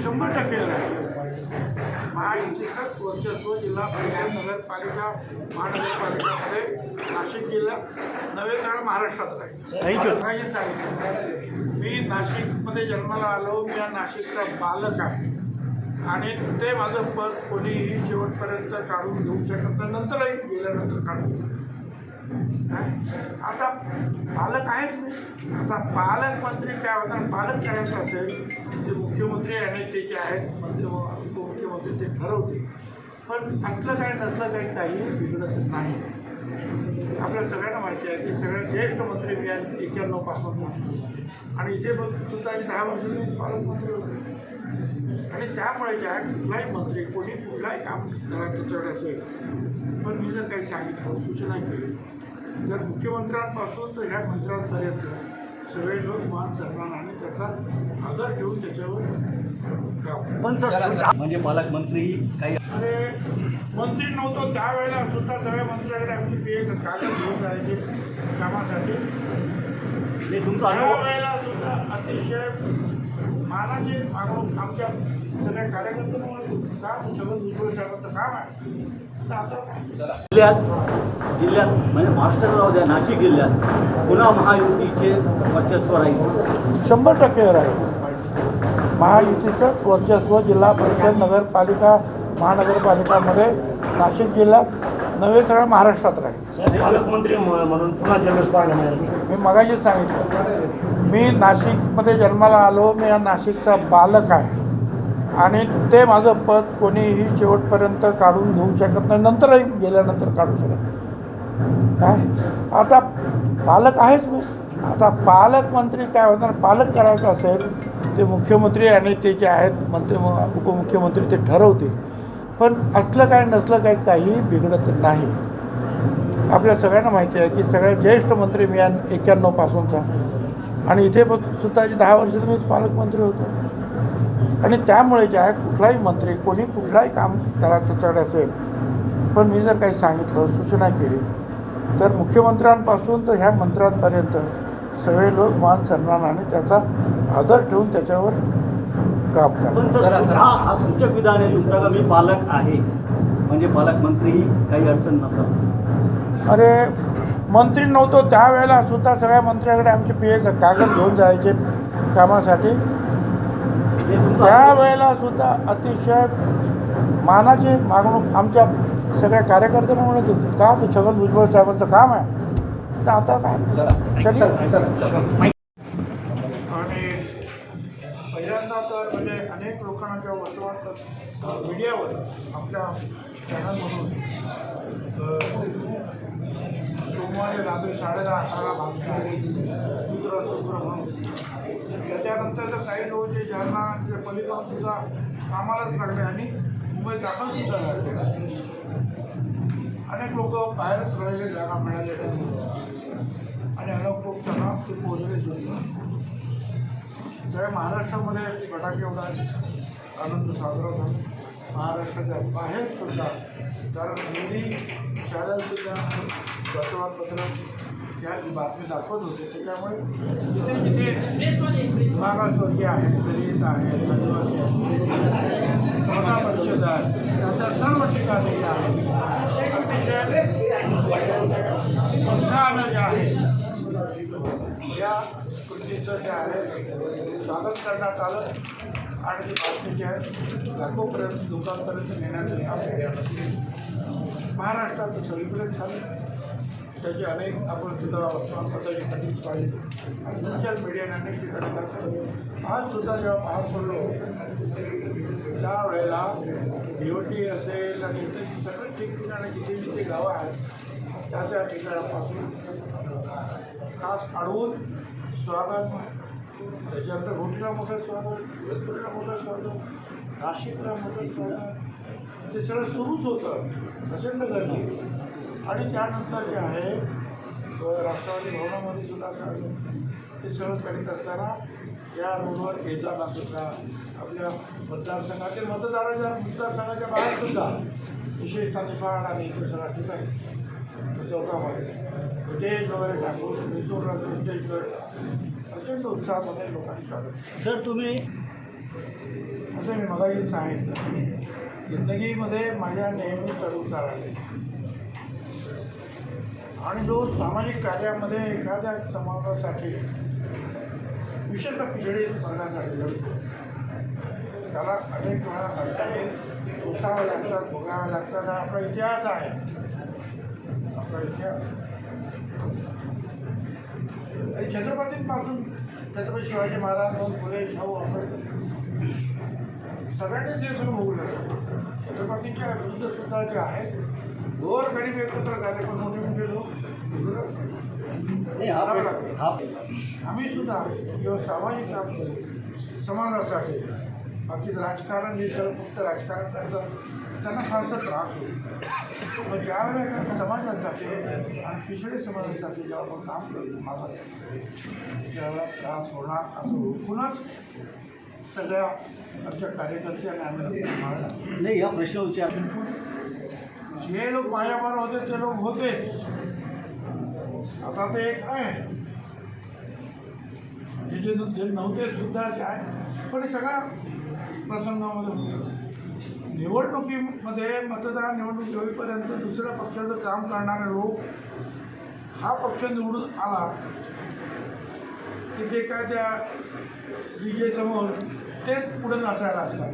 100% आहे. महायुतीचंच वर्चस्व जिल्हा परिषद नगरपालिका महानगरपालिकामध्ये नाशिक जिल्ह्यात नव्हे तर महाराष्ट्रात राहील. काही सांगितलं मी नाशिकमध्ये जन्माला आलो. मी या नाशिकचा बालक आहे आणि ते माझं पद कोणीही शेवटपर्यंत काढून घेऊ शकत नाही. नंतरही गेल्यानंतर काढून आता पालक आहेच मी. आता पालकमंत्री काय होतात, पालक करायचं असेल ते मुख्यमंत्री आणि ते जे आहेत मंत्री उपमुख्यमंत्री ते ठरवते. पण असलं काय नसलं काही काही बिघडत नाही. आपल्या सगळ्यांना माहिती आहे की सगळ्यात ज्येष्ठ मंत्री मी 91 पासून आणि इथे सुद्धा 10 वर्ष मी पालकमंत्री होते. आणि त्यामुळे जे आहे कुठलाही मंत्री कोणी कुठलाही काम करायचं असेल पण मी जर काही सांगितलं सूचना केली तर मुख्यमंत्र्यांपासून तर ह्या मंत्र्यांपर्यंत सगळे लोक मान सन्मान आणि त्याचा आदर ठेवून त्याच्यावर काम. पण सर म्हणजे पालकमंत्री काही अरे मंत्री नव्हतो त्यावेळेला सुद्धा सगळ्या मंत्र्याकडे आमची पे कागद घेऊन जायचे कामासाठी. हे तुमचा अनुभव त्यावेळेला सुद्धा अतिशय मानाचे मागून आमच्या सगळ्या कार्यकर्त्यांमुळे काम छगन भुजबळ साहेबांचं काम आहे. जिल्ह्यात म्हणजे महाराष्ट्रात राहू द्या नाशिक जिल्ह्यात पुन्हा महायुतीचे वर्चस्व राहील. 100% राहील. महायुतीचंच वर्चस्व जिल्हा परिषद नगरपालिका महानगरपालिकामध्ये नाशिक जिल्ह्यात नव्हे सगळ्या महाराष्ट्रात राहील. पालकमंत्री म्हणून पुन्हा जल्लोष पाहायला मिळाला. मी मगाशीच सांगितलं मी नाशिकमध्ये जन्माला आलो. मी या नाशिकचा बालक आहे आणि ते माझं पद कोणीही शेवटपर्यंत काढून घेऊ शकत नाही. नंतरही गेल्यानंतर काढू शकत काय. आता पालक आहेच मी. आता पालकमंत्री काय होतात, पालक करायचं असेल ते मुख्यमंत्री आणि ते जे आहेत मंत्री उपमुख्यमंत्री ते ठरवतील. पण असलं काय नसलं काय काही बिघडत नाही. आपल्या सगळ्यांना माहिती आहे की सगळ्यात ज्येष्ठ मंत्री मी 91 पासूनचा आणि इथे सुद्धा 10 वर्ष मीच पालकमंत्री होतो. आणि त्यामुळे जे आहे कुठलाही मंत्री कोणी कुठलाही काम करायचं त्याच्याकडे असेल पण मी जर काही सांगितलं सूचना केली तर मुख्यमंत्र्यांपासून तर ह्या मंत्र्यांपर्यंत सगळे लोक मान सन्मान आणि त्याचा आदर ठेवून त्याच्यावर काम करतात. पण सर हा सूचक विधान आहे तुमचा का मी पालक आहे म्हणजे पालकमंत्री काही अडचण नसेल. अरे मंत्री नव्हतो त्यावेळेला सुद्धा सगळ्या मंत्र्याकडे आमचे पे कागद घेऊन जायचे कामासाठी. त्यावेळेला सुद्धा अतिशय मानाचे मागणूक आमच्या सगळ्या कार्यकर्त्यांना म्हणत होते का ते छगन भुजबळ साहेबांचं काम आहे. तर आता काय आणि पहिल्यांदा तर म्हणजे अनेक लोकांना किंवा वर्तमान मीडियावर आपल्या चॅनलमधून सोमवारी रात्री 10:30-11 बातम्या सूत्र म्हणून त्याच्यानंतर तर काही लोक जे ज्यांना पलीकडून सुद्धा कामालाच लागले आणि मुंबईत दाखल सुद्धा झाले. अनेक लोक बाहेरच राहिले जागा मिळाले आणि अनेक लोक त्यांना ते पोहोचले सुद्धा. सगळ्या महाराष्ट्रामध्ये फटाके उडाले आनंद साजरा झाला. महाराष्ट्राच्या बाहेर सुद्धा कारण हिंदी चॅनलसुद्धा वर्तमानपत्र या बातमी दाखवत होते. त्याच्यामुळे जिथे जिथे मागासवर्गीय आहेत दलित आहेत आदिवासी आहेत स्पर्धा परिषद आहे त्या सर्व ठिकाणी आहेत अतिशय उत्साहानं जे आहे या कृतीचं जे आहे स्वागत करण्यात आलं आणि ती बातमी जी आहे लाखोपर्यंत लोकांपर्यंत नेण्याचं काम केलं. महाराष्ट्रात सगळीकडे झालं. त्याचे अनेक आपण सुद्धा वर्तमानपत्राची कटिंग पाहिली आणि सोशल मीडियाने अनेक ठिकाणी करतात. आज सुद्धा जेव्हा पाहत पडलो त्यावेळेला DOT असेल आणि इतर सगळे ठिकठिकाणी जिथे जिथे गावं आहेत त्या ठिकाणापासून खास अडवून स्वागत. त्याच्यानंतर घोटीला मोठं स्वागत, इगतपुरीला मोठं स्वागत, नाशिकला मोठं स्वागत. ते सगळं सुरूच होतं. प्रचंड गर्दी. आणि त्यानंतर जे आहे राष्ट्रवादी भवनामध्ये सुद्धा ते सगळं करीत असताना या रोडवर येताना सुद्धा आपल्या मतदारसंघातील मतदारसंघाच्या बाहेर सुद्धा विशेषतः निफाड आणि इतर सगळ्या ठिकाणी चौकामध्ये स्टेज वगैरे टाकून रिसोर्ट स्टेजवर प्रचंड उत्साहामध्ये लोकांनी स्वागत. सर तुम्ही जसं मी मगाशी सांगितलं, जिंदगीमध्ये माझ्या नेहमी चढउतार आले आणि जो सामाजिक कार्यामध्ये एखाद्या समाजासाठी विशेषतः पिछडीत वर्गासाठी लढतो त्याला अनेक वेळा अडचणी सोसाव्या लागतात, भोगाव्या लागतात. हा आपला इतिहास आहे, आपला इतिहास. आणि छत्रपतींपासून छत्रपती शिवाजी महाराज, फुले, शाहू, आंबेडकर सगळ्यांनीच हे सगळं भोगलं. छत्रपतींच्या विरुद्ध सुद्धा जे आहेत गोर गरीब एकत्र झाले, पण मोठे मोठे लोक नाही आम्ही सुद्धा जेव्हा सामाजिक काम केलं समाजासाठी, बाकीचं राजकारण जे फक्त राजकारण करतं त्यांना फारसा त्रास होतो. मग ज्यावेळेला एका समाजासाठी आणि पिछडे समाजासाठी जेव्हा आपण काम करतो मागासाठी, त्यावेळेला त्रास होणार असं ओळखूनच सगळ्या आमच्या कार्यकर्त्यांनी आम्ही नाही या प्रश्न विचार जे लोक माझ्याबरोबर होते ते लोक होतेच. आता ते एक आहे जे नव्हते सुद्धा जे आहे, पण हे सगळ्या प्रसंगामध्ये होतं. निवडणुकीमध्ये मतदार निवडणूक होईपर्यंत दुसऱ्या पक्षाचं काम करणारे लोक हा पक्ष निवडून आला की ते काय त्या DJ समोर तेच पुढे नाचायला असतात.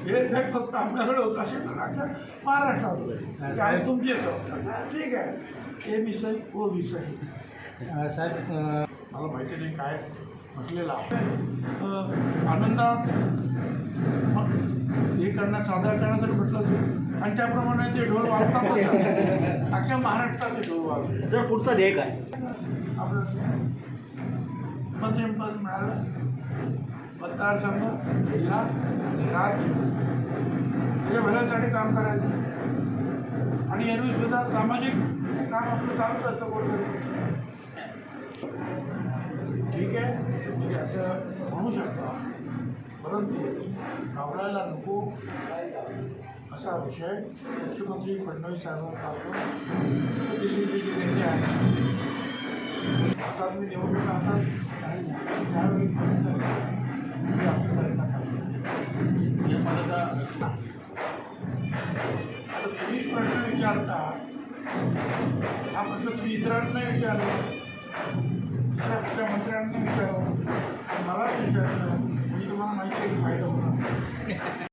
हे काही फक्त आपल्याकडे होत असेल तर अख्ख्या महाराष्ट्रात काय तुमची ठीक आहे, ए विषय ओ विषय. साहेब मला माहिती नाही काय म्हटलेलं आहे. आनंदात हे करण्यात साजरा करण्यासाठी म्हटलं होतं आणि त्याप्रमाणे ते ढोल वाजतात. अख्ख्या महाराष्ट्रात ते ढोल वाजतात. सर पुढचा ध्येय काय? आपलं मंत्रिपद मिळालं, मतदारसंघ, जिल्हा आणि राज्य त्याच्या भल्यासाठी काम करायचं. आणि एरवी सुद्धा सामाजिक काम आपलं चालूच असतं कोणतरी. ठीक आहे, म्हणजे असं म्हणू शकता, परंतु घाबरायला नको असा विषय मुख्यमंत्री फडणवीस साहेबांपासून दिल्लीचे जे नेते आहेत, आता मी निवडणूक आता त्यावेळी आता तुम्हीच प्रश्न विचारता, हा प्रश्न तुम्ही इतरांना विचारला, दुसऱ्या मुख्यमंत्र्यांना विचारला, मलाच विचारलं, म्हणजे तुम्हाला माहिती आहे फायदा होणार.